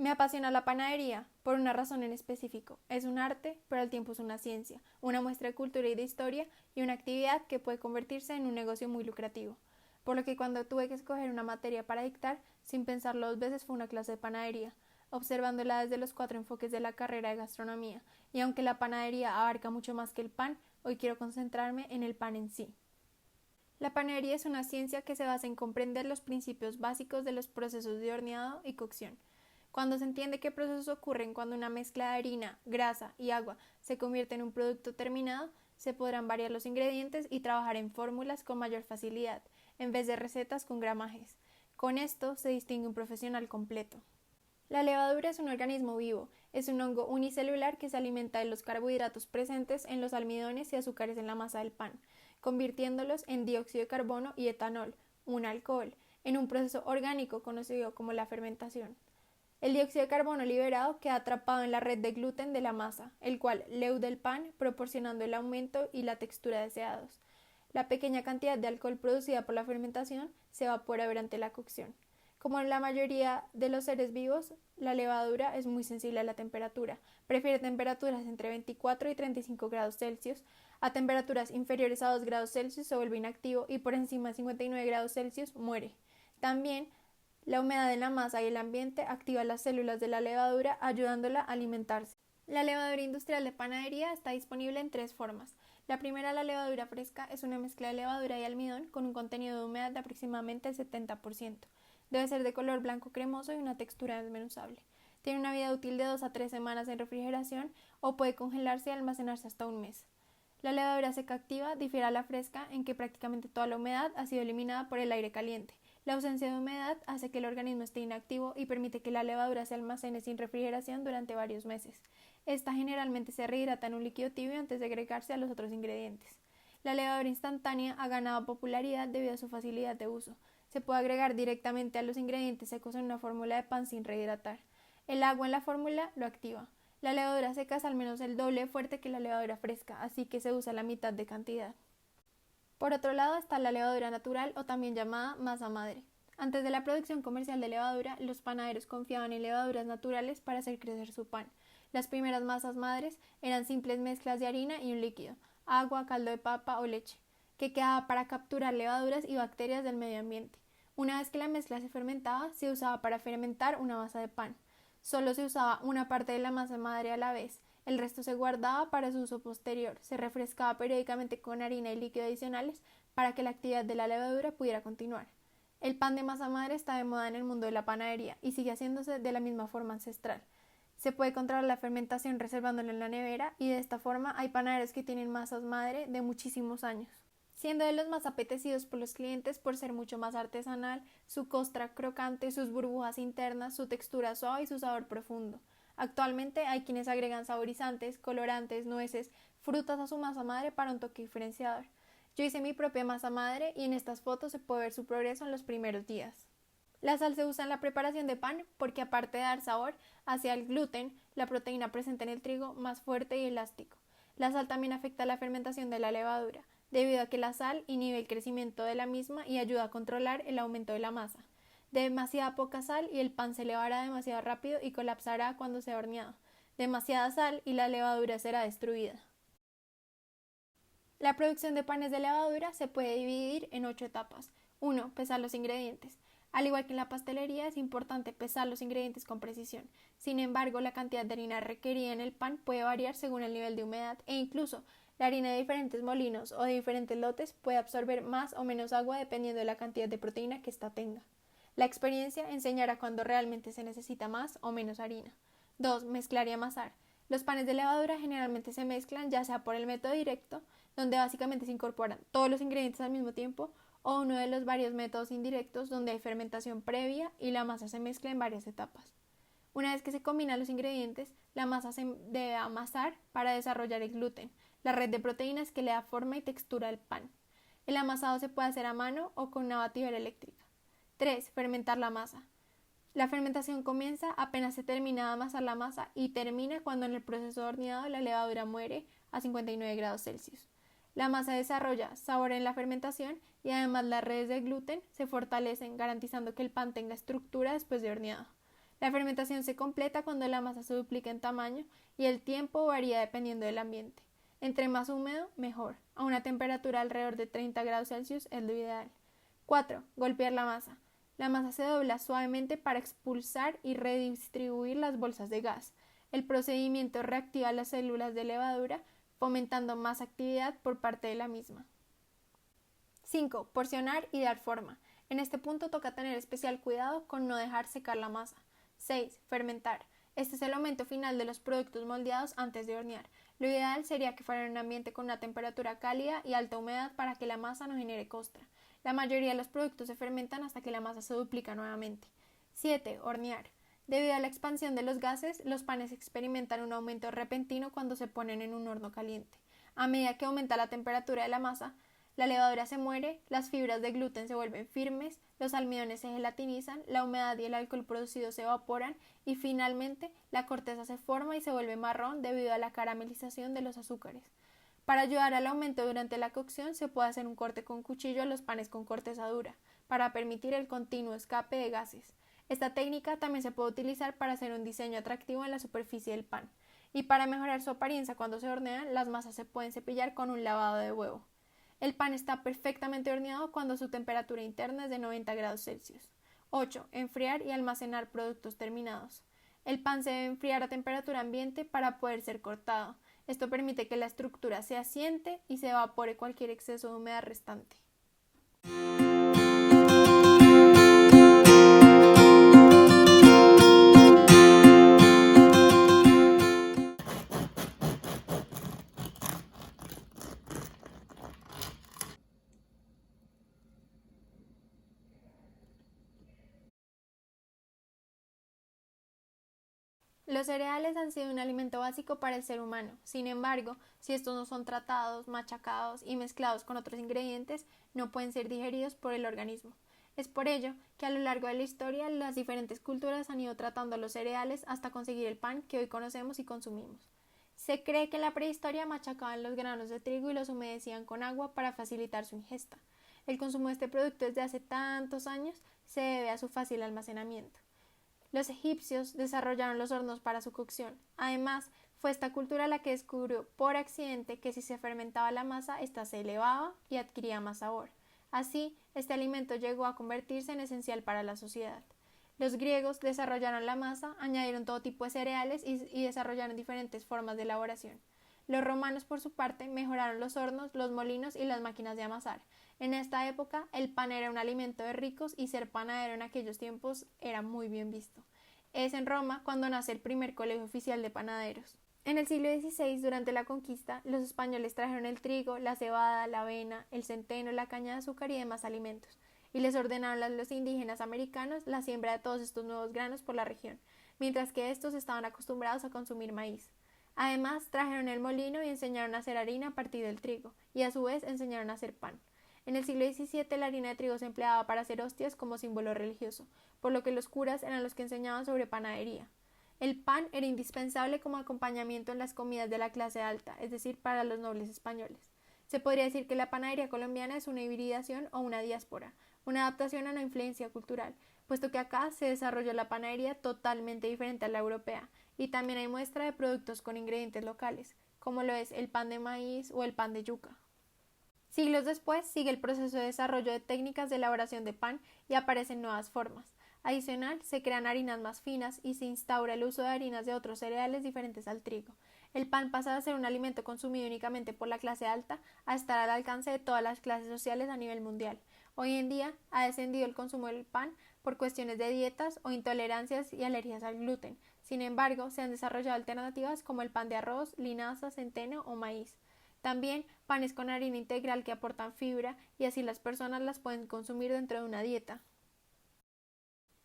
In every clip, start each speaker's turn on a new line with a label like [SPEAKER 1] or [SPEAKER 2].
[SPEAKER 1] Me apasiona la panadería por una razón en específico. Es un arte, pero al tiempo es una ciencia, una muestra de cultura y de historia y una actividad que puede convertirse en un negocio muy lucrativo. Por lo que cuando tuve que escoger una materia para dictar, sin pensarlo dos veces fue una clase de panadería, observándola desde los 4 enfoques de la carrera de gastronomía. Y aunque la panadería abarca mucho más que el pan, hoy quiero concentrarme en el pan en sí. La panadería es una ciencia que se basa en comprender los principios básicos de los procesos de horneado y cocción. Cuando se entiende qué procesos ocurren cuando una mezcla de harina, grasa y agua se convierte en un producto terminado, se podrán variar los ingredientes y trabajar en fórmulas con mayor facilidad, en vez de recetas con gramajes. Con esto se distingue un profesional completo. La levadura es un organismo vivo, es un hongo unicelular que se alimenta de los carbohidratos presentes en los almidones y azúcares en la masa del pan, convirtiéndolos en dióxido de carbono y etanol, un alcohol, en un proceso orgánico conocido como la fermentación. El dióxido de carbono liberado queda atrapado en la red de gluten de la masa, el cual leuda el pan, proporcionando el aumento y la textura deseados. La pequeña cantidad de alcohol producida por la fermentación se evapora durante la cocción. Como en la mayoría de los seres vivos, la levadura es muy sensible a la temperatura. Prefiere temperaturas entre 24 y 35 grados Celsius. A temperaturas inferiores a 2 grados Celsius se vuelve inactivo y por encima de 59 grados Celsius muere. También la humedad en la masa y el ambiente activa las células de la levadura, ayudándola a alimentarse. La levadura industrial de panadería está disponible en 3 formas. La primera, la levadura fresca, es una mezcla de levadura y almidón con un contenido de humedad de aproximadamente el 70%. Debe ser de color blanco cremoso y una textura desmenuzable. Tiene una vida útil de 2 a 3 semanas en refrigeración o puede congelarse y almacenarse hasta un mes. La levadura seca activa difiere a la fresca en que prácticamente toda la humedad ha sido eliminada por el aire caliente. La ausencia de humedad hace que el organismo esté inactivo y permite que la levadura se almacene sin refrigeración durante varios meses. Esta generalmente se rehidrata en un líquido tibio antes de agregarse a los otros ingredientes. La levadura instantánea ha ganado popularidad debido a su facilidad de uso. Se puede agregar directamente a los ingredientes secos en una fórmula de pan sin rehidratar. El agua en la fórmula lo activa. La levadura seca es al menos el doble de fuerte que la levadura fresca, así que se usa la mitad de cantidad. Por otro lado está la levadura natural o también llamada masa madre. Antes de la producción comercial de levadura, los panaderos confiaban en levaduras naturales para hacer crecer su pan. Las primeras masas madres eran simples mezclas de harina y un líquido, agua, caldo de papa o leche, que quedaba para capturar levaduras y bacterias del medio ambiente. Una vez que la mezcla se fermentaba, se usaba para fermentar una masa de pan. Solo se usaba una parte de la masa madre a la vez. El resto se guardaba para su uso posterior. Se refrescaba periódicamente con harina y líquido adicionales para que la actividad de la levadura pudiera continuar. El pan de masa madre está de moda en el mundo de la panadería y sigue haciéndose de la misma forma ancestral. Se puede controlar la fermentación reservándolo en la nevera y de esta forma hay panaderos que tienen masas madre de muchísimos años, siendo de los más apetecidos por los clientes por ser mucho más artesanal, su costra crocante, sus burbujas internas, su textura suave y su sabor profundo. Actualmente hay quienes agregan saborizantes, colorantes, nueces, frutas a su masa madre para un toque diferenciador. Yo hice mi propia masa madre y en estas fotos se puede ver su progreso en los primeros días. La sal se usa en la preparación de pan porque aparte de dar sabor, hace al gluten, la proteína presente en el trigo, más fuerte y elástico. La sal también afecta la fermentación de la levadura, debido a que la sal inhibe el crecimiento de la misma y ayuda a controlar el aumento de la masa. Demasiada poca sal y el pan se elevará demasiado rápido y colapsará cuando sea horneado. Demasiada sal y la levadura será destruida. La producción de panes de levadura se puede dividir en 8 etapas. 1. Pesar los ingredientes. Al igual que en la pastelería, es importante pesar los ingredientes con precisión. Sin embargo, la cantidad de harina requerida en el pan puede variar según el nivel de humedad e incluso la harina de diferentes molinos o de diferentes lotes puede absorber más o menos agua dependiendo de la cantidad de proteína que ésta tenga. La experiencia enseñará cuándo realmente se necesita más o menos harina. 2. Mezclar y amasar. Los panes de levadura generalmente se mezclan ya sea por el método directo, donde básicamente se incorporan todos los ingredientes al mismo tiempo, o uno de los varios métodos indirectos donde hay fermentación previa y la masa se mezcla en varias etapas. Una vez que se combinan los ingredientes, la masa se debe amasar para desarrollar el gluten, la red de proteínas que le da forma y textura al pan. El amasado se puede hacer a mano o con una batidora eléctrica. 3. Fermentar la masa. La fermentación comienza apenas se termina de amasar la masa y termina cuando en el proceso de horneado la levadura muere a 59 grados Celsius. La masa desarrolla sabor en la fermentación y además las redes de gluten se fortalecen garantizando que el pan tenga estructura después de horneado. La fermentación se completa cuando la masa se duplica en tamaño y el tiempo varía dependiendo del ambiente. Entre más húmedo, mejor. A una temperatura alrededor de 30 grados Celsius es lo ideal. 4. Golpear la masa. La masa se dobla suavemente para expulsar y redistribuir las bolsas de gas. El procedimiento reactiva las células de levadura, fomentando más actividad por parte de la misma. 5. Porcionar y dar forma. En este punto toca tener especial cuidado con no dejar secar la masa. 6. Fermentar. Este es el aumento final de los productos moldeados antes de hornear. Lo ideal sería que fuera en un ambiente con una temperatura cálida y alta humedad para que la masa no genere costra. La mayoría de los productos se fermentan hasta que la masa se duplica nuevamente. 7. Hornear. Debido a la expansión de los gases, los panes experimentan un aumento repentino cuando se ponen en un horno caliente. A medida que aumenta la temperatura de la masa, la levadura se muere, las fibras de gluten se vuelven firmes, los almidones se gelatinizan, la humedad y el alcohol producido se evaporan y finalmente la corteza se forma y se vuelve marrón debido a la caramelización de los azúcares. Para ayudar al aumento durante la cocción se puede hacer un corte con cuchillo a los panes con corteza dura, para permitir el continuo escape de gases. Esta técnica también se puede utilizar para hacer un diseño atractivo en la superficie del pan. Y para mejorar su apariencia cuando se hornean, las masas se pueden cepillar con un lavado de huevo. El pan está perfectamente horneado cuando su temperatura interna es de 90 grados Celsius. 8. Enfriar y almacenar productos terminados. El pan se debe enfriar a temperatura ambiente para poder ser cortado. Esto permite que la estructura se asiente y se evapore cualquier exceso de humedad restante. Los cereales han sido un alimento básico para el ser humano. Sin embargo, si estos no son tratados, machacados y mezclados con otros ingredientes, no pueden ser digeridos por el organismo. Es por ello que a lo largo de la historia las diferentes culturas han ido tratando los cereales hasta conseguir el pan que hoy conocemos y consumimos. Se cree que en la prehistoria machacaban los granos de trigo y los humedecían con agua para facilitar su ingesta. El consumo de este producto desde hace tantos años se debe a su fácil almacenamiento. Los egipcios desarrollaron los hornos para su cocción. Además, fue esta cultura la que descubrió por accidente que si se fermentaba la masa, ésta se elevaba y adquiría más sabor. Así, este alimento llegó a convertirse en esencial para la sociedad. Los griegos desarrollaron la masa, añadieron todo tipo de cereales y desarrollaron diferentes formas de elaboración. Los romanos, por su parte, mejoraron los hornos, los molinos y las máquinas de amasar. En esta época, el pan era un alimento de ricos y ser panadero en aquellos tiempos era muy bien visto. Es en Roma cuando nace el primer colegio oficial de panaderos. En el siglo XVI, durante la conquista, los españoles trajeron el trigo, la cebada, la avena, el centeno, la caña de azúcar y demás alimentos, y les ordenaron a los indígenas americanos la siembra de todos estos nuevos granos por la región, mientras que estos estaban acostumbrados a consumir maíz. Además, trajeron el molino y enseñaron a hacer harina a partir del trigo, y a su vez enseñaron a hacer pan. En el siglo XVII la harina de trigo se empleaba para hacer hostias como símbolo religioso, por lo que los curas eran los que enseñaban sobre panadería. El pan era indispensable como acompañamiento en las comidas de la clase alta, es decir, para los nobles españoles. Se podría decir que la panadería colombiana es una hibridación o una diáspora, una adaptación a una influencia cultural, puesto que acá se desarrolló la panadería totalmente diferente a la europea, y también hay muestra de productos con ingredientes locales, como lo es el pan de maíz o el pan de yuca. Siglos después sigue el proceso de desarrollo de técnicas de elaboración de pan y aparecen nuevas formas. Adicional, se crean harinas más finas y se instaura el uso de harinas de otros cereales diferentes al trigo. El pan pasa de ser un alimento consumido únicamente por la clase alta a estar al alcance de todas las clases sociales a nivel mundial. Hoy en día ha descendido el consumo del pan por cuestiones de dietas o intolerancias y alergias al gluten. Sin embargo, se han desarrollado alternativas como el pan de arroz, linaza, centeno o maíz. También panes con harina integral que aportan fibra y así las personas las pueden consumir dentro de una dieta.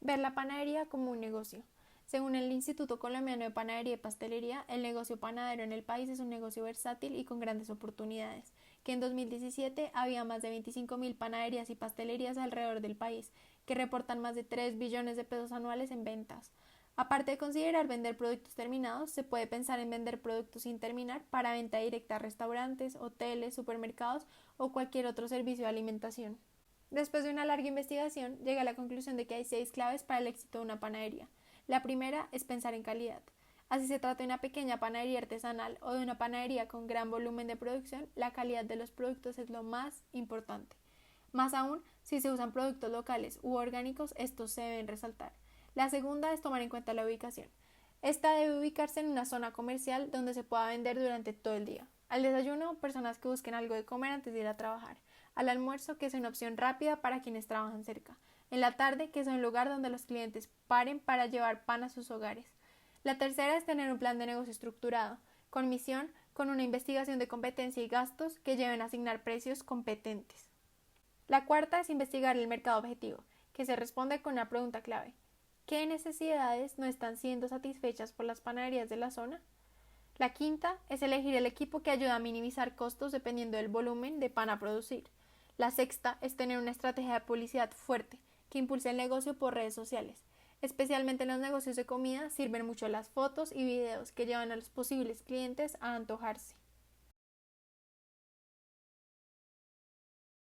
[SPEAKER 1] Ver la panadería como un negocio. Según el Instituto Colombiano de Panadería y Pastelería, el negocio panadero en el país es un negocio versátil y con grandes oportunidades, que en 2017 había más de 25.000 panaderías y pastelerías alrededor del país, que reportan más de 3 billones de pesos anuales en ventas. Aparte de considerar vender productos terminados, se puede pensar en vender productos sin terminar para venta directa a restaurantes, hoteles, supermercados o cualquier otro servicio de alimentación. Después de una larga investigación, llegué a la conclusión de que hay 6 claves para el éxito de una panadería. La primera es pensar en calidad. Así se trata de una pequeña panadería artesanal o de una panadería con gran volumen de producción, la calidad de los productos es lo más importante. Más aún, si se usan productos locales u orgánicos, estos se deben resaltar. La segunda es tomar en cuenta la ubicación. Esta debe ubicarse en una zona comercial donde se pueda vender durante todo el día. Al desayuno, personas que busquen algo de comer antes de ir a trabajar. Al almuerzo, que sea una opción rápida para quienes trabajan cerca. En la tarde, que sea un lugar donde los clientes paren para llevar pan a sus hogares. La tercera es tener un plan de negocio estructurado, con misión, con una investigación de competencia y gastos que lleven a asignar precios competentes. La cuarta es investigar el mercado objetivo, que se responde con una pregunta clave. ¿Qué necesidades no están siendo satisfechas por las panaderías de la zona? La quinta es elegir el equipo que ayuda a minimizar costos dependiendo del volumen de pan a producir. La sexta es tener una estrategia de publicidad fuerte que impulse el negocio por redes sociales. Especialmente en los negocios de comida sirven mucho las fotos y videos que llevan a los posibles clientes a antojarse.